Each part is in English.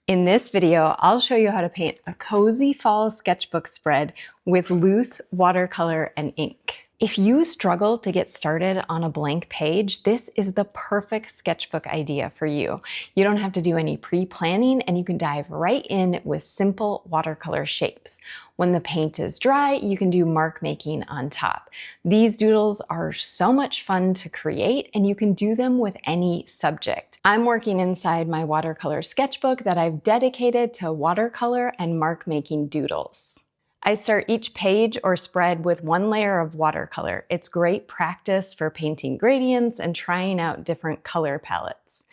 In this video, I'll show you how to paint a cozy fall sketchbook spread with loose watercolor and ink. If you struggle to get started on a blank page, this is the perfect sketchbook idea for you. You don't have to do any pre-planning and you can dive right in with simple watercolor shapes. When the paint is dry, you can do mark making on top. These doodles are so much fun to create and you can do them with any subject. I'm working inside my watercolor sketchbook that I've dedicated to watercolor and mark making doodles. I start each page or spread with one layer of watercolor. It's great practice for painting gradients and trying out different color palettes.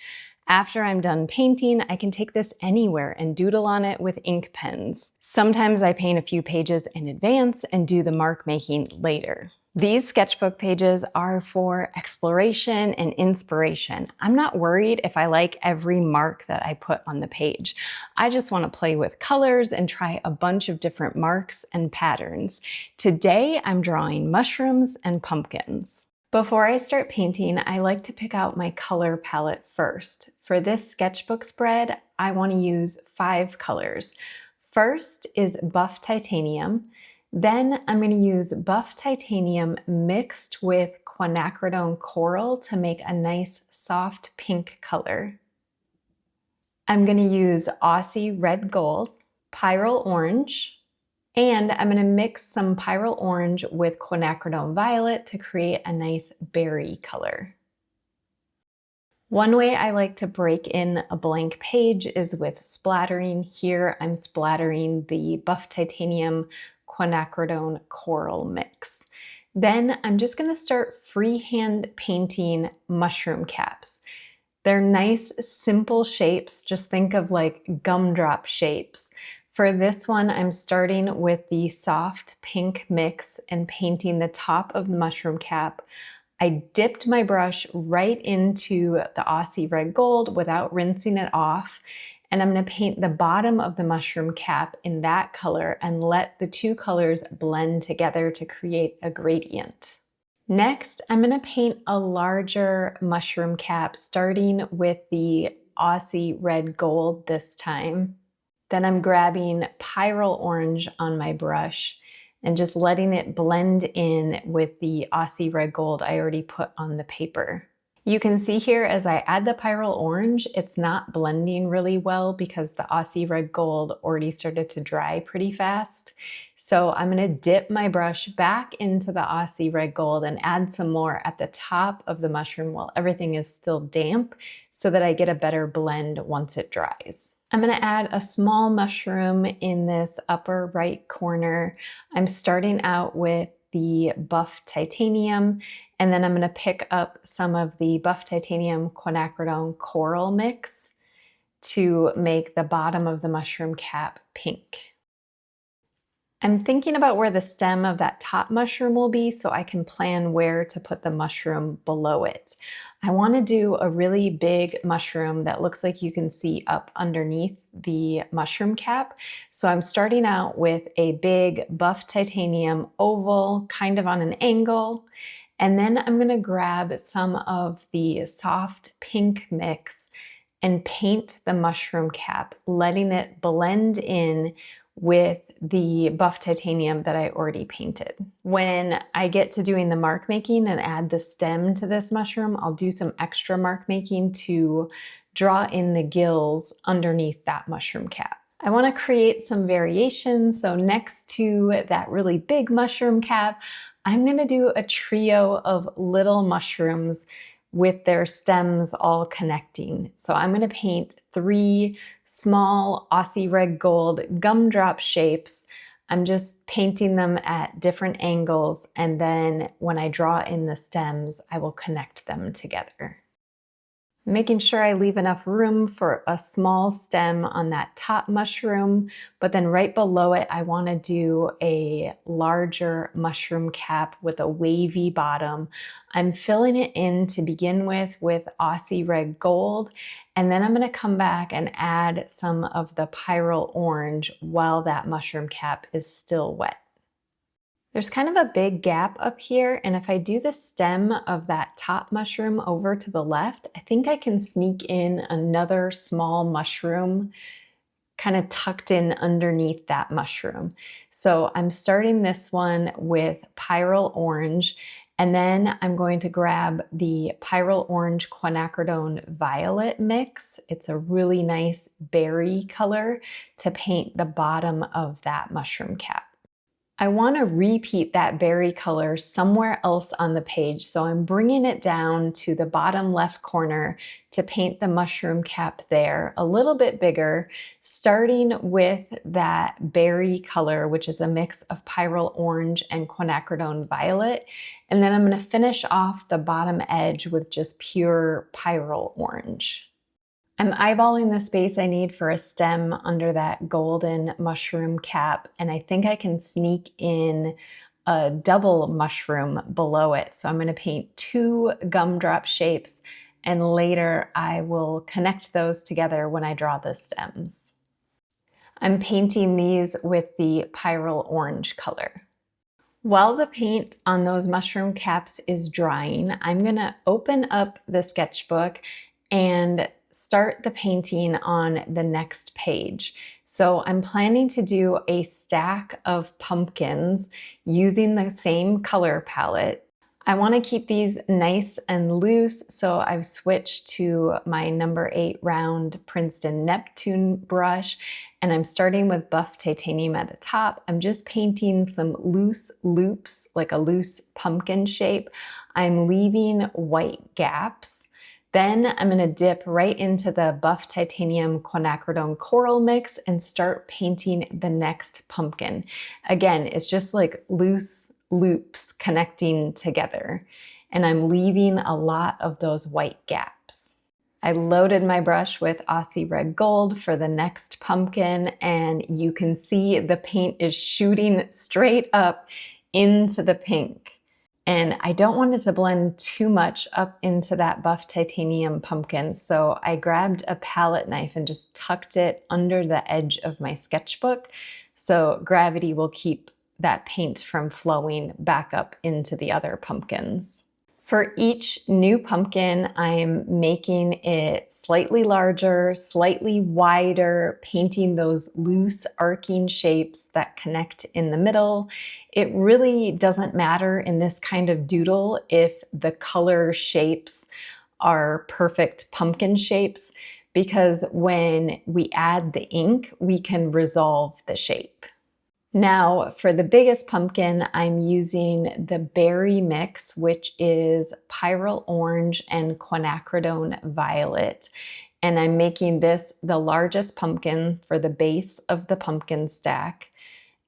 After I'm done painting, I can take this anywhere and doodle on it with ink pens. Sometimes I paint a few pages in advance and do the mark making later. These sketchbook pages are for exploration and inspiration. I'm not worried if I like every mark that I put on the page. I just want to play with colors and try a bunch of different marks and patterns. Today, I'm drawing mushrooms and pumpkins. Before I start painting, I like to pick out my color palette first. For this sketchbook spread, I want to use 5 colors. First is Buff Titanium. Then I'm going to use Buff Titanium mixed with Quinacridone Coral to make a nice soft pink color. I'm going to use Aussie Red Gold, Pyrrole Orange, and I'm going to mix some Pyrrole Orange with Quinacridone Violet to create a nice berry color. One way I like to break in a blank page is with splattering. Here I'm splattering the Buff Titanium Quinacridone Coral mix. Then I'm just going to start freehand painting mushroom caps. They're nice, simple shapes. Just think of like gumdrop shapes. For this one, I'm starting with the soft pink mix and painting the top of the mushroom cap. I dipped my brush right into the Aussie Red Gold without rinsing it off. And I'm going to paint the bottom of the mushroom cap in that color and let the 2 colors blend together to create a gradient. Next, I'm going to paint a larger mushroom cap starting with the Aussie Red Gold this time. Then I'm grabbing Pyrrole Orange on my brush and just letting it blend in with the Aussie Red Gold I already put on the paper. You can see here as I add the Pyrrole Orange, it's not blending really well because the Aussie Red Gold already started to dry pretty fast. So I'm going to dip my brush back into the Aussie Red Gold and add some more at the top of the mushroom while everything is still damp so that I get a better blend once it dries. I'm going to add a small mushroom in this upper right corner. I'm starting out with the Buff Titanium, and then I'm going to pick up some of the Buff Titanium Quinacridone Coral mix to make the bottom of the mushroom cap pink. I'm thinking about where the stem of that top mushroom will be so I can plan where to put the mushroom below it. I want to do a really big mushroom that looks like you can see up underneath the mushroom cap. So I'm starting out with a big Buff Titanium oval, kind of on an angle. And then I'm going to grab some of the soft pink mix and paint the mushroom cap, letting it blend in with the Buff Titanium that I already painted. When I get to doing the mark making and add the stem to this mushroom, I'll do some extra mark making to draw in the gills underneath that mushroom cap. I want to create some variations, so next to that really big mushroom cap, I'm going to do a trio of little mushrooms with their stems all connecting. So I'm going to paint 3 small Aussie Red Gold gumdrop shapes. I'm just painting them at different angles, and then when I draw in the stems, I will connect them together. Making sure I leave enough room for a small stem on that top mushroom, but then right below it, I want to do a larger mushroom cap with a wavy bottom. I'm filling it in to begin with Aussie Red Gold, and then I'm going to come back and add some of the Pyrrole Orange while that mushroom cap is still wet. There's kind of a big gap up here, and if I do the stem of that top mushroom over to the left, I think I can sneak in another small mushroom kind of tucked in underneath that mushroom. So I'm starting this one with Pyrrole Orange, and then I'm going to grab the Pyrrole Orange Quinacridone Violet mix. It's a really nice berry color to paint the bottom of that mushroom cap. I want to repeat that berry color somewhere else on the page, so I'm bringing it down to the bottom left corner to paint the mushroom cap there a little bit bigger, starting with that berry color, which is a mix of Pyrrole Orange and Quinacridone Violet, and then I'm going to finish off the bottom edge with just pure Pyrrole Orange. I'm eyeballing the space I need for a stem under that golden mushroom cap, and I think I can sneak in a double mushroom below it. So I'm going to paint 2 gumdrop shapes, and later I will connect those together when I draw the stems. I'm painting these with the Pyrrole Orange color. While the paint on those mushroom caps is drying, I'm going to open up the sketchbook and start the painting on the next page. So I'm planning to do a stack of pumpkins using the same color palette. I want to keep these nice and loose, so I've switched to my number 8 round Princeton Neptune brush, and I'm starting with buff titanium at the top. I'm just painting some loose loops, like a loose pumpkin shape. I'm leaving white gaps. Then I'm going to dip right into the buff titanium quinacridone coral mix and start painting the next pumpkin. Again, it's just like loose loops connecting together, and I'm leaving a lot of those white gaps. I loaded my brush with Aussie Red Gold for the next pumpkin, and you can see the paint is shooting straight up into the pink. And I don't want it to blend too much up into that buff titanium pumpkin, so I grabbed a palette knife and just tucked it under the edge of my sketchbook, so gravity will keep that paint from flowing back up into the other pumpkins. For each new pumpkin, I'm making it slightly larger, slightly wider, painting those loose arcing shapes that connect in the middle. It really doesn't matter in this kind of doodle if the color shapes are perfect pumpkin shapes, because when we add the ink, we can resolve the shape. Now, for the biggest pumpkin, I'm using the berry mix, which is Pyrrole Orange and Quinacridone Violet. And I'm making this the largest pumpkin for the base of the pumpkin stack.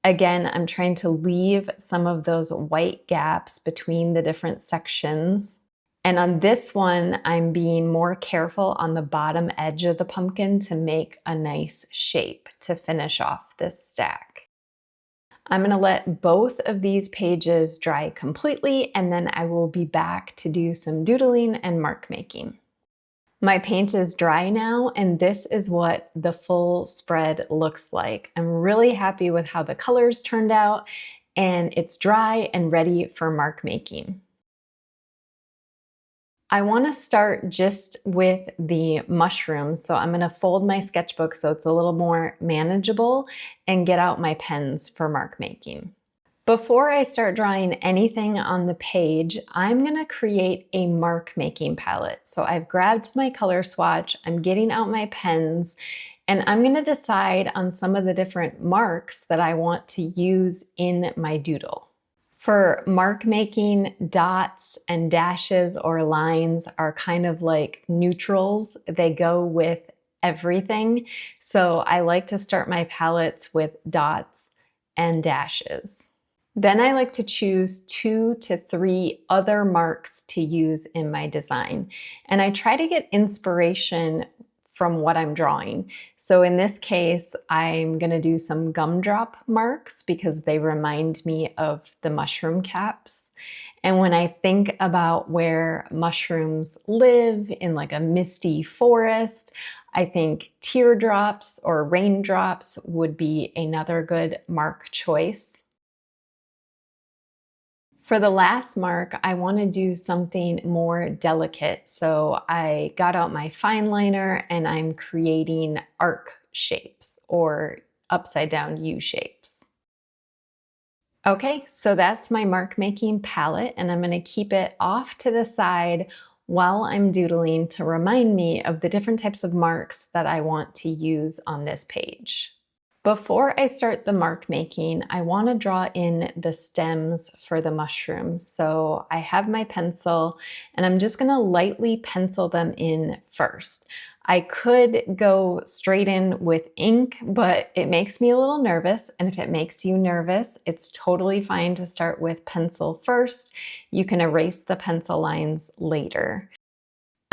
Again, I'm trying to leave some of those white gaps between the different sections. And on this one, I'm being more careful on the bottom edge of the pumpkin to make a nice shape to finish off this stack. I'm going to let both of these pages dry completely, and then I will be back to do some doodling and mark making. My paint is dry now, and this is what the full spread looks like. I'm really happy with how the colors turned out, and it's dry and ready for mark making. I want to start just with the mushrooms, so I'm going to fold my sketchbook so it's a little more manageable and get out my pens for mark making. Before I start drawing anything on the page, I'm going to create a mark making palette. So I've grabbed my color swatch, I'm getting out my pens, and I'm going to decide on some of the different marks that I want to use in my doodle. For mark making, dots and dashes or lines are kind of like neutrals. They go with everything. So I like to start my palettes with dots and dashes. Then I like to choose 2 to 3 other marks to use in my design. And I try to get inspiration from what I'm drawing. So in this case, I'm gonna do some gumdrop marks because they remind me of the mushroom caps. And when I think about where mushrooms live in like a misty forest, I think teardrops or raindrops would be another good mark choice. For the last mark, I want to do something more delicate. So I got out my fine liner and I'm creating arc shapes or upside down U shapes. Okay, so that's my mark making palette, and I'm going to keep it off to the side while I'm doodling to remind me of the different types of marks that I want to use on this page. Before I start the mark making, I want to draw in the stems for the mushrooms. So I have my pencil and I'm just going to lightly pencil them in first. I could go straight in with ink, but it makes me a little nervous. And if it makes you nervous, it's totally fine to start with pencil first. You can erase the pencil lines later.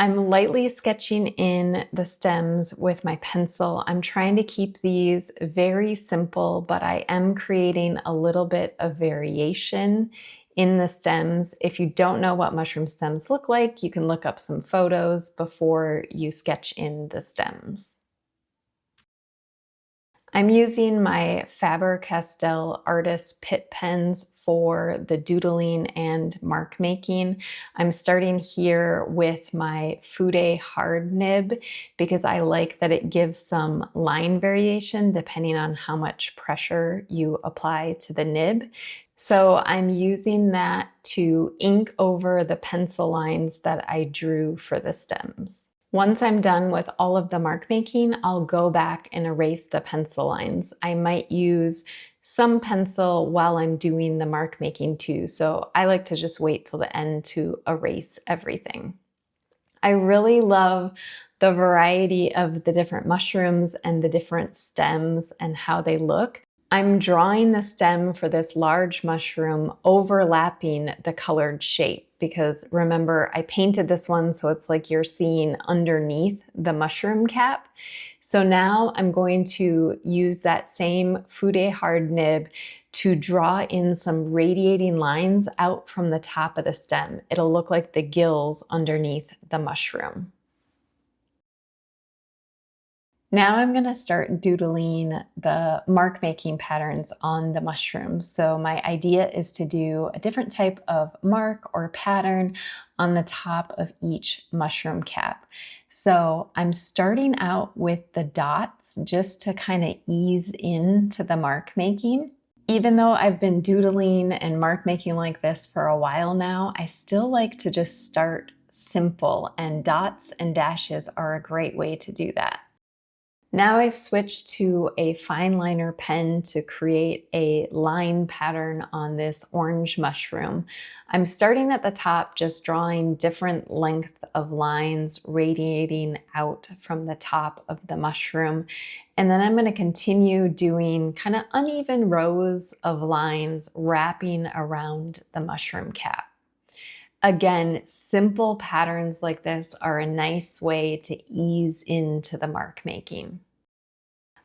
I'm lightly sketching in the stems with my pencil. I'm trying to keep these very simple, but I am creating a little bit of variation in the stems. If you don't know what mushroom stems look like, you can look up some photos before you sketch in the stems. I'm using my Faber-Castell Artist Pitt pens for the doodling and mark making. I'm starting here with my Fude hard nib because I like that it gives some line variation depending on how much pressure you apply to the nib. So I'm using that to ink over the pencil lines that I drew for the stems. Once I'm done with all of the mark making, I'll go back and erase the pencil lines. I might use some pencil while I'm doing the mark making too, so I like to just wait till the end to erase everything. I really love the variety of the different mushrooms and the different stems and how they look. I'm drawing the stem for this large mushroom overlapping the colored shape because remember I painted this one so it's like you're seeing underneath the mushroom cap. So now I'm going to use that same Fude hard nib to draw in some radiating lines out from the top of the stem. It'll look like the gills underneath the mushroom. Now I'm going to start doodling the mark making patterns on the mushrooms. So my idea is to do a different type of mark or pattern on the top of each mushroom cap. So I'm starting out with the dots just to kind of ease into the mark making. Even though I've been doodling and mark making like this for a while now, I still like to just start simple, and dots and dashes are a great way to do that. Now I've switched to a fine liner pen to create a line pattern on this orange mushroom. I'm starting at the top, just drawing different length of lines radiating out from the top of the mushroom. And then I'm going to continue doing kind of uneven rows of lines wrapping around the mushroom cap. Again, simple patterns like this are a nice way to ease into the mark making.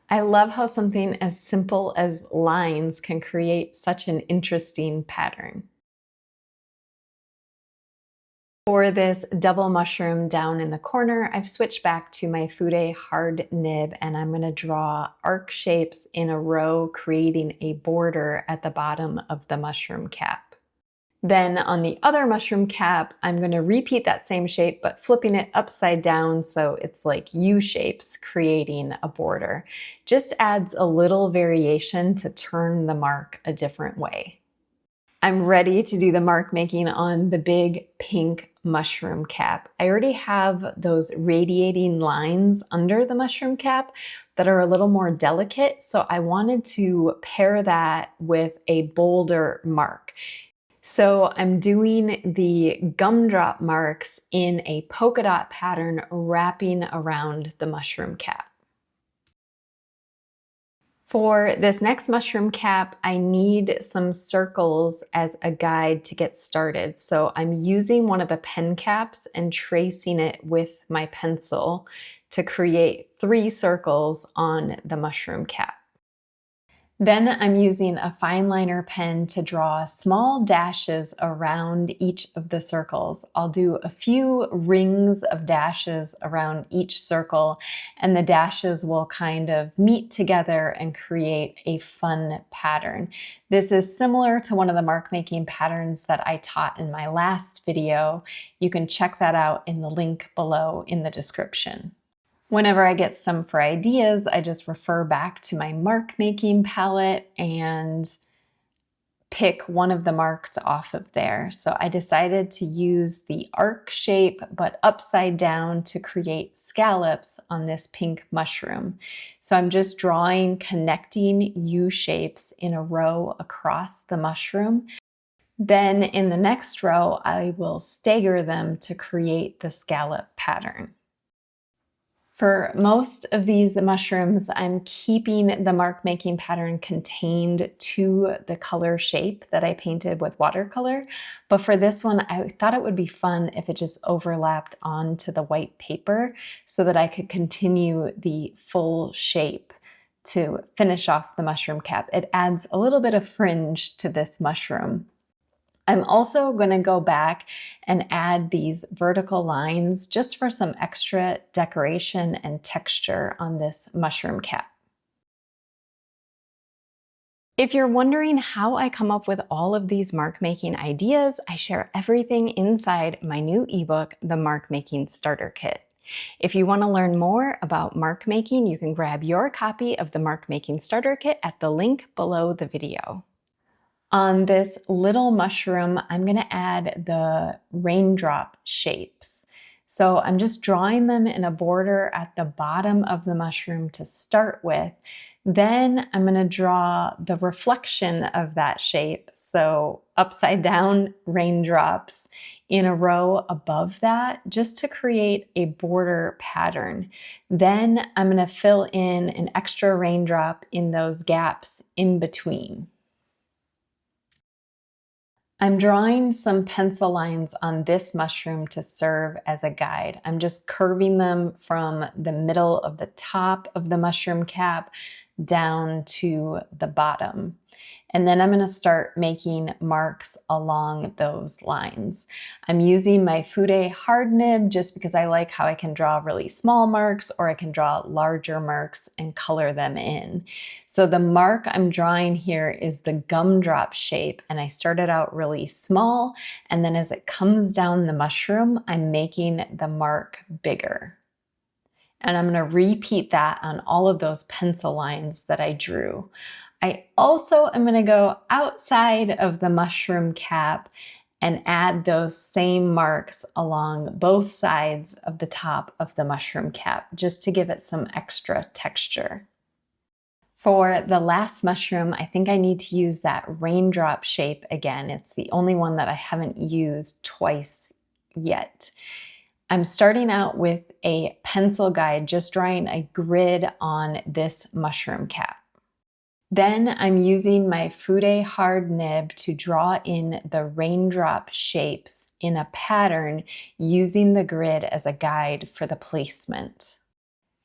I love how something as simple as lines can create such an interesting pattern. For this double mushroom down in the corner, I've switched back to my Fude hard nib and I'm going to draw arc shapes in a row, creating a border at the bottom of the mushroom cap. Then on the other mushroom cap, I'm going to repeat that same shape, but flipping it upside down so it's like U shapes, creating a border. Just adds a little variation to turn the mark a different way. I'm ready to do the mark making on the big pink mushroom cap. I already have those radiating lines under the mushroom cap that are a little more delicate, so I wanted to pair that with a bolder mark. So I'm doing the gumdrop marks in a polka dot pattern wrapping around the mushroom cap. For this next mushroom cap, I need some circles as a guide to get started. So I'm using one of the pen caps and tracing it with my pencil to create 3 circles on the mushroom cap. Then I'm using a fine liner pen to draw small dashes around each of the circles. I'll do a few rings of dashes around each circle, and the dashes will kind of meet together and create a fun pattern. This is similar to one of the mark making patterns that I taught in my last video. You can check that out in the link below in the description. Whenever I get stumped for ideas, I just refer back to my mark making palette and pick one of the marks off of there. So I decided to use the arc shape, but upside down to create scallops on this pink mushroom. So I'm just drawing connecting U shapes in a row across the mushroom. Then in the next row, I will stagger them to create the scallop pattern. For most of these mushrooms, I'm keeping the mark making pattern contained to the color shape that I painted with watercolor. But for this one, I thought it would be fun if it just overlapped onto the white paper so that I could continue the full shape to finish off the mushroom cap. It adds a little bit of fringe to this mushroom. I'm also going to go back and add these vertical lines just for some extra decoration and texture on this mushroom cap. If you're wondering how I come up with all of these mark making ideas, I share everything inside my new ebook, The Mark Making Starter Kit. If you want to learn more about mark making, you can grab your copy of the Mark Making Starter Kit at the link below the video. On this little mushroom, I'm going to add the raindrop shapes. So I'm just drawing them in a border at the bottom of the mushroom to start with. Then I'm going to draw the reflection of that shape. So upside down raindrops in a row above that, just to create a border pattern. Then I'm going to fill in an extra raindrop in those gaps in between. I'm drawing some pencil lines on this mushroom to serve as a guide. I'm just curving them from the middle of the top of the mushroom cap down to the bottom. And then I'm going to start making marks along those lines. I'm using my Fude hard nib just because I like how I can draw really small marks, or I can draw larger marks and color them in. So the mark I'm drawing here is the gumdrop shape, and I started out really small, and then as it comes down the mushroom, I'm making the mark bigger. And I'm going to repeat that on all of those pencil lines that I drew. I also am going to go outside of the mushroom cap and add those same marks along both sides of the top of the mushroom cap, just to give it some extra texture. For the last mushroom, I think I need to use that raindrop shape again. It's the only one that I haven't used twice yet. I'm starting out with a pencil guide, just drawing a grid on this mushroom cap. Then I'm using my Fude hard nib to draw in the raindrop shapes in a pattern, using the grid as a guide for the placement.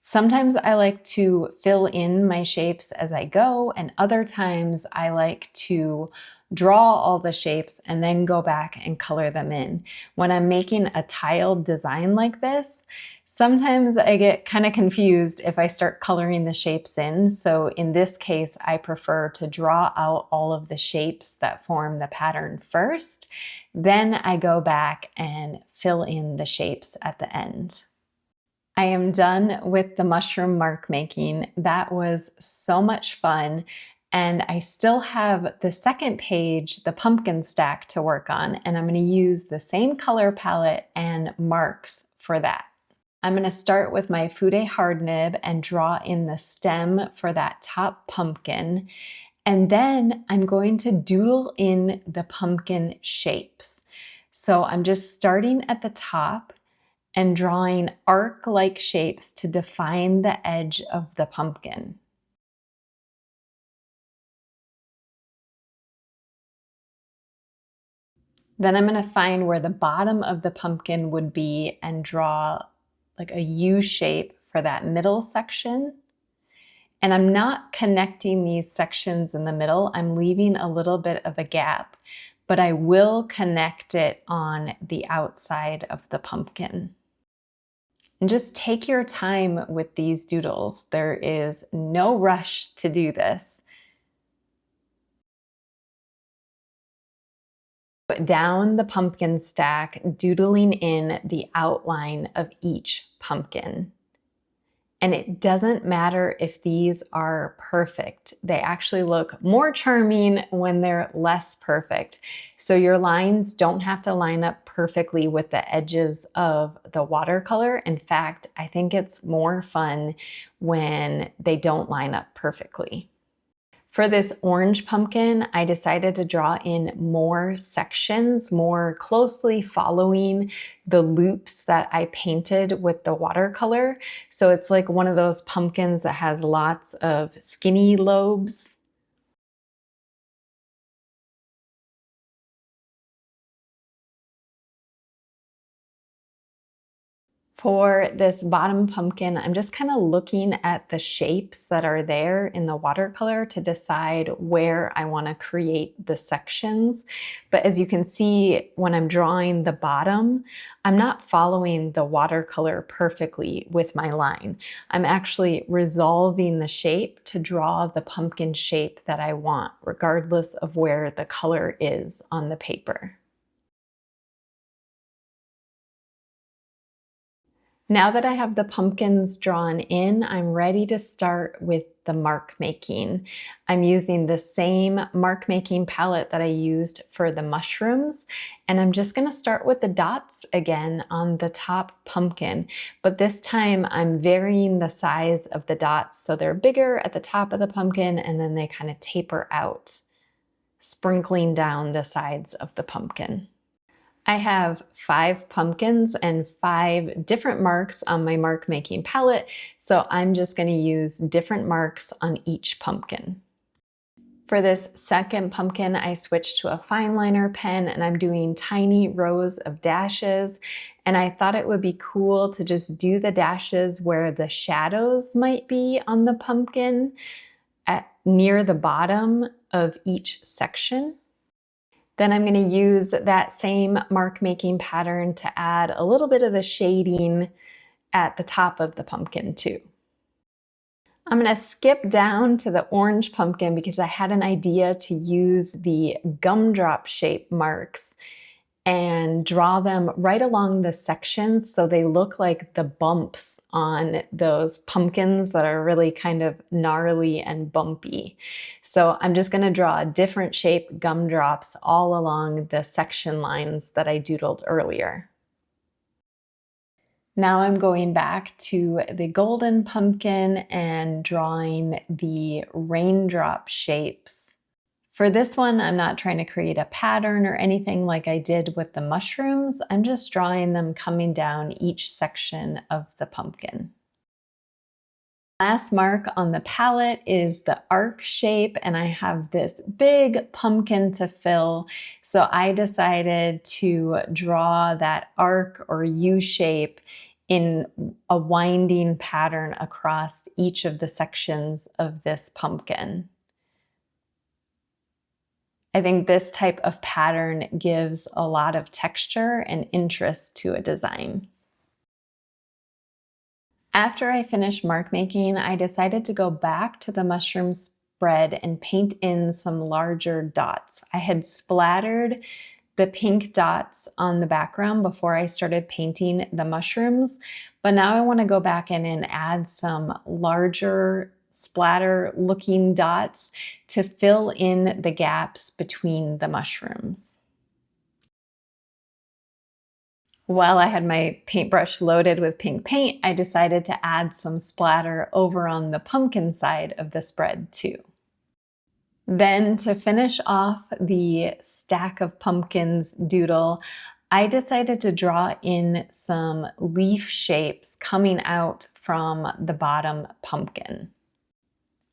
Sometimes I like to fill in my shapes as I go, and other times I like to draw all the shapes and then go back and color them in. When I'm making a tiled design like this, sometimes I get kind of confused if I start coloring the shapes in. So in this case, I prefer to draw out all of the shapes that form the pattern first. Then I go back and fill in the shapes at the end. I am done with the mushroom mark making. That was so much fun. And I still have the second page, the pumpkin stack, to work on. And I'm going to use the same color palette and marks for that. I'm going to start with my Fude hard nib and draw in the stem for that top pumpkin. And then I'm going to doodle in the pumpkin shapes. So I'm just starting at the top and drawing arc-like shapes to define the edge of the pumpkin. Then I'm going to find where the bottom of the pumpkin would be and draw like a U shape for that middle section. And I'm not connecting these sections in the middle. I'm leaving a little bit of a gap, but I will connect it on the outside of the pumpkin. And just take your time with these doodles. There is no rush to do this. Put down the pumpkin stack, doodling in the outline of each pumpkin. And it doesn't matter if these are perfect. They actually look more charming when they're less perfect. So your lines don't have to line up perfectly with the edges of the watercolor. In fact, I think it's more fun when they don't line up perfectly. For this orange pumpkin, I decided to draw in more sections, more closely following the loops that I painted with the watercolor. So it's like one of those pumpkins that has lots of skinny lobes. For this bottom pumpkin, I'm just kind of looking at the shapes that are there in the watercolor to decide where I want to create the sections. But as you can see, when I'm drawing the bottom, I'm not following the watercolor perfectly with my line. I'm actually resolving the shape to draw the pumpkin shape that I want, regardless of where the color is on the paper. Now that I have the pumpkins drawn in, I'm ready to start with the mark making. I'm using the same mark making palette that I used for the mushrooms, and I'm just gonna start with the dots again on the top pumpkin, but this time I'm varying the size of the dots so they're bigger at the top of the pumpkin and then they kind of taper out, sprinkling down the sides of the pumpkin. I have 5 pumpkins and 5 different marks on my mark making palette, so I'm just going to use different marks on each pumpkin. For this second pumpkin, I switched to a fine liner pen and I'm doing tiny rows of dashes, and I thought it would be cool to just do the dashes where the shadows might be on the pumpkin near the bottom of each section. Then I'm going to use that same mark making pattern to add a little bit of the shading at the top of the pumpkin too. I'm going to skip down to the orange pumpkin because I had an idea to use the gumdrop shape marks and draw them right along the sections so they look like the bumps on those pumpkins that are really kind of gnarly and bumpy. So I'm just going to draw different shape gumdrops all along the section lines that I doodled earlier. Now I'm going back to the golden pumpkin and drawing the raindrop shapes. For this one, I'm not trying to create a pattern or anything like I did with the mushrooms. I'm just drawing them coming down each section of the pumpkin. Last mark on the palette is the arc shape, and I have this big pumpkin to fill. So I decided to draw that arc or U shape in a winding pattern across each of the sections of this pumpkin. I think this type of pattern gives a lot of texture and interest to a design. After I finished mark making, I decided to go back to the mushroom spread and paint in some larger dots. I had splattered the pink dots on the background before I started painting the mushrooms, but now I want to go back in and add some larger splatter looking dots to fill in the gaps between the mushrooms. While I had my paintbrush loaded with pink paint, I decided to add some splatter over on the pumpkin side of the spread too. Then to finish off the stack of pumpkins doodle, I decided to draw in some leaf shapes coming out from the bottom pumpkin.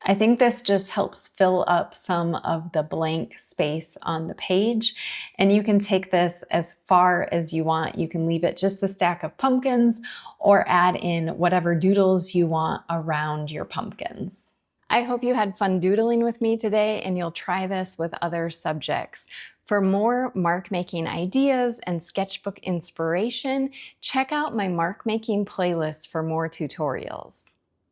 I think this just helps fill up some of the blank space on the page, and you can take this as far as you want. You can leave it just the stack of pumpkins or add in whatever doodles you want around your pumpkins. I hope you had fun doodling with me today and you'll try this with other subjects. For more mark making ideas and sketchbook inspiration, check out my mark making playlist for more tutorials.